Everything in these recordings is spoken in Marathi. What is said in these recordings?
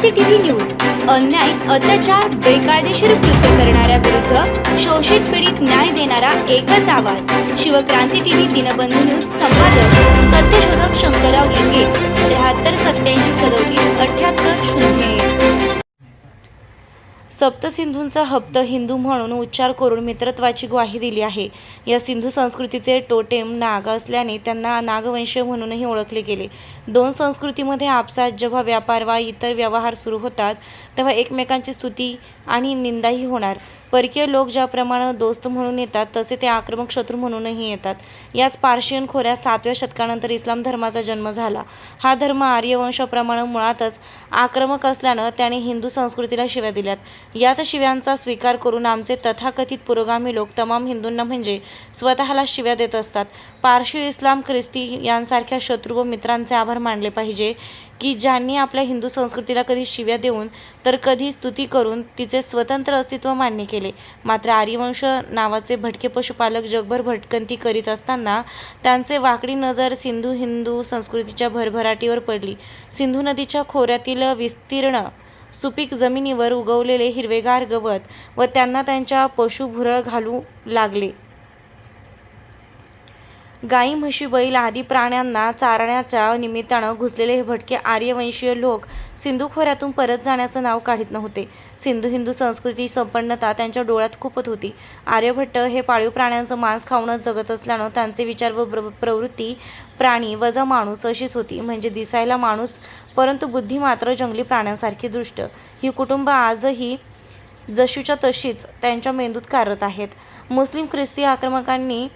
एनसीटीव्ही न्यूज अन्याय, अत्याचार, बेकायदेशीर कृत्य करणाऱ्या विरुद्ध शोषित पीडित न्याय देणारा एकच आवाज. Shivkranti TV Dinbandhu news. संपादक सत्यशोधक शंकरराव लिंगे. 73873780. सप्तसिंधूंचा हप्त हिंदू म्हणून उच्चार करून मित्रत्वाची ग्वाही दिली आहे. या सिंधू संस्कृतीचे टोटेम नाग असल्याने त्यांना नागवंशीय म्हणूनही ओळखले गेले. दोन संस्कृतीमध्ये आपसात जेव्हा व्यापार वा इतर व्यवहार सुरू होतात तेव्हा एकमेकांची स्तुती आणि निंदाही होणार. परकीय लोक ज्याप्रमाणे दोस्त म्हणून येतात तसे ते आक्रमक शत्रू म्हणूनही येतात. याच पार्शियन खोऱ्यात 7व्या शतकानंतर इस्लाम धर्माचा जन्म झाला. हा धर्म आर्यवंशाप्रमाणे मुळातच आक्रमक असल्यानं त्याने हिंदू संस्कृतीला शिव्या दिल्यात. याच शिव्यांचा स्वीकार करून आमचे तथाकथित पुरोगामी लोक तमाम हिंदूंना म्हणजे स्वतःला शिव्या देत असतात. पारशी, इस्लाम, ख्रिस्ती यांसारख्या शत्रू व मित्रांचे आभार मानले पाहिजे की ज्यांनी आपल्या हिंदू संस्कृतीला कधी शिव्या देऊन तर कधी स्तुती करून तिचे स्वतंत्र अस्तित्व मान्य केले. मात्र आर्यवंश नावाचे भटके पशुपालक जगभर भटकंती करीत असताना त्यांचे वाकडी नजर सिंधू हिंदू संस्कृतीच्या भरभराटीवर पडली. सिंधू नदीच्या खोऱ्यातील विस्तीर्ण सुपीक जमिनीवर उगवलेले हिरवेगार गवत व त्यांना त्यांच्या पशु भुरळ घालू लागले. गाई, म्हशी, बैल आदी प्राण्यांना चारण्याच्या निमित्तानं घुसलेले हे भटके आर्यवंशीय लोक सिंधू खोऱ्यातून परत जाण्याचं नाव काढीत नव्हते. सिंधू हिंदू संस्कृती संपन्नता त्यांच्या डोळ्यात खूपत होती. आर्यभट्ट हे पाळीव प्राण्यांचं मांस खाऊनच जगत असल्यानं त्यांचे विचार व प्रवृत्ती प्राणी वजा माणूस अशीच होती. म्हणजे दिसायला माणूस परंतु बुद्धी मात्र जंगली प्राण्यांसारखी दुष्ट. ही कुटुंब आजही जशीच्या तशीच त्यांच्या मेंदूत कार्यरत आहेत. मुस्लिम, ख्रिस्ती आक्रमकांनी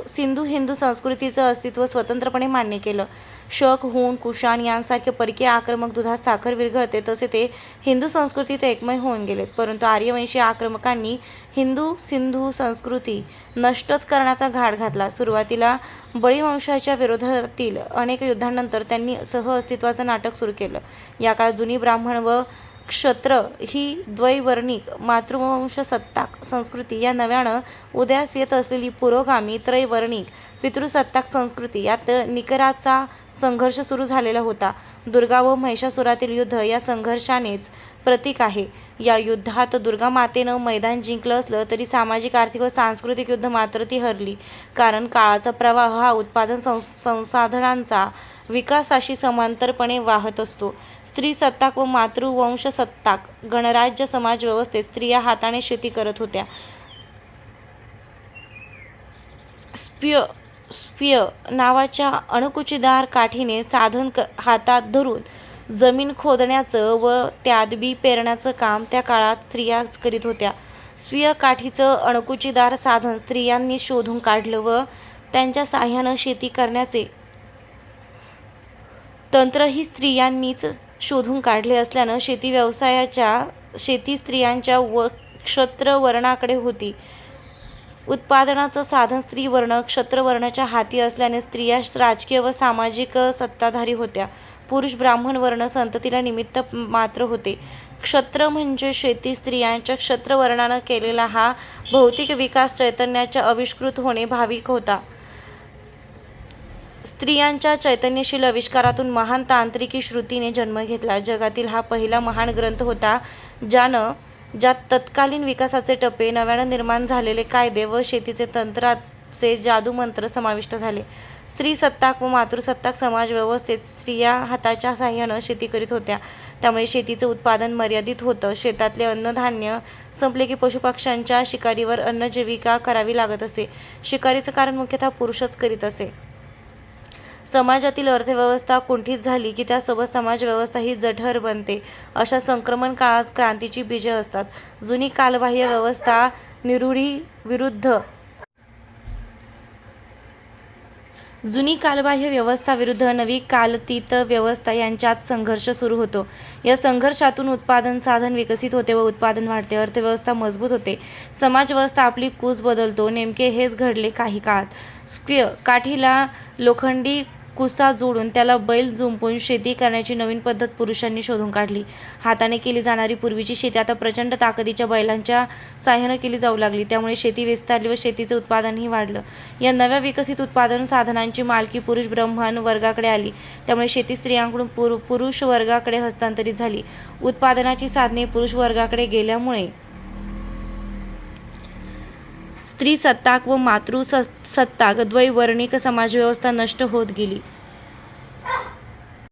सिंधू हिंदू संस्कृतीचं अस्तित्व स्वतंत्रपणे मान्य केलं. शक, हूण, कुशाण यांसारखे परकीय आक्रमक दुधात साखर विरघळते तसे ते हिंदू संस्कृतीत एकमय होऊन गेलेत. परंतु आर्यवंशीय आक्रमकांनी सिंधू संस्कृती नष्टच करण्याचा घाट घातला. सुरुवातीला बळीवंशाच्या विरोधातील अनेक युद्धांनंतर त्यांनी सहअस्तित्वाचं नाटक सुरू केलं. या काळात जुनी ब्राह्मण व क्षत्र ही द्वैवर्णिक मातृवंशसत्ताक संस्कृती या नव्यानं उदयास येत असलेली पुरोगामी त्रैवर्णिक पितृसत्ताक संस्कृती यात निकराचा संघर्ष सुरू झालेला होता. दुर्गा व महिषासुरातील युद्ध या संघर्षानेच प्रतीक आहे. या युद्धात दुर्गा मातेनं मैदान जिंकलं असलं तरी सामाजिक, आर्थिक व सांस्कृतिक युद्ध मात्र ती हरली. कारण काळाचा प्रवाह हा उत्पादन संसाधनांचा विकासाशी समांतरपणे वाहत असतो. स्त्री सत्ताक व मातृवंशसत्ताक गणराज्य समाज व्यवस्थेत स्त्रिया हाताने शेती करत होत्या. स्पिय नावाच्या अणकुचीदार काठीने साधन हातात धरून जमीन खोदण्याचं व त्यात बी पेरण्याचं काम त्या काळात स्त्रियाच करीत होत्या. स्पिय काठीचं अणकुचीदार साधन स्त्रियांनी शोधून काढलं व त्यांच्या साह्यानं शेती करण्याचे तंत्रही स्त्रियांनीच शोधून काढले असल्यानं शेती स्त्रियांच्या व क्षत्र वर्णाकडे होती. उत्पादनाचं साधन स्त्रीवर्ण क्षत्रवर्णाच्या हाती असल्याने स्त्रिया राजकीय व सामाजिक सत्ताधारी होत्या. पुरुष ब्राह्मण वर्ण संततीला निमित्त मात्र होते. क्षत्र म्हणजे शेती. स्त्रियांच्या क्षत्रवर्णानं केलेला हा भौतिक विकास चैतन्याच्या आविष्कृत होणे भाविक होता. स्त्रियांच्या चैतन्यशील आविष्कारातून महान तांत्रिकी श्रुतीने जन्म घेतला. जगातील हा पहिला महान ग्रंथ होता ज्यात तत्कालीन विकासाचे टप्पे, नव्यानं निर्माण झालेले कायदे व शेतीचे तंत्राचे जादूमंत्र समाविष्ट झाले. स्त्री सत्ताक व मातृसत्ताक समाज व्यवस्थेत स्त्रिया हाताच्या साह्यानं शेती करीत होत्या. त्यामुळे शेतीचं उत्पादन मर्यादित होतं. शेतातले अन्नधान्य संपले की पशुपक्ष्यांच्या शिकारीवर अन्नजीविका करावी लागत असे. शिकारीचं कारण मुख्यतः पुरुषच करीत असे. समाजातील अर्थव्यवस्था कुंठित झाली की त्यासोबत समाजव्यवस्था ही जठर बनते. अशा संक्रमण काळात क्रांतीची बीजे असतात. जुनी कालबाह्य व्यवस्था विरुद्ध नवी कालतीत व्यवस्था यांच्यात संघर्ष सुरू होतो. या संघर्षातून उत्पादन साधन विकसित होते व उत्पादन वाढते. अर्थव्यवस्था मजबूत होते. समाजव्यवस्था आपली कूच बदलतो. नेमके हेच घडले काही काळात. स्पिय काठीला लोखंडी कुसा जोडून त्याला बैल जुंपून शेती करण्याची नवीन पद्धत पुरुषांनी शोधून काढली. हाताने केली जाणारी पूर्वीची शेती आता प्रचंड ताकदीच्या बैलांच्या साहाय्याने केली जाऊ लागली. त्यामुळे शेती विस्तारली व शेतीचे उत्पादनही वाढलं. या नव्या विकसित उत्पादन साधनांची मालकी पुरुष ब्राह्मण वर्गाकडे आली. त्यामुळे शेती स्त्रियांकडून पुरुष वर्गाकडे हस्तांतरित झाली. उत्पादनाची साधने पुरुष वर्गाकडे गेल्यामुळे स्त्री सत्ताक व मातृ सत्ताक द्वैवर्णिक समाजव्यवस्था नष्ट होत गेली.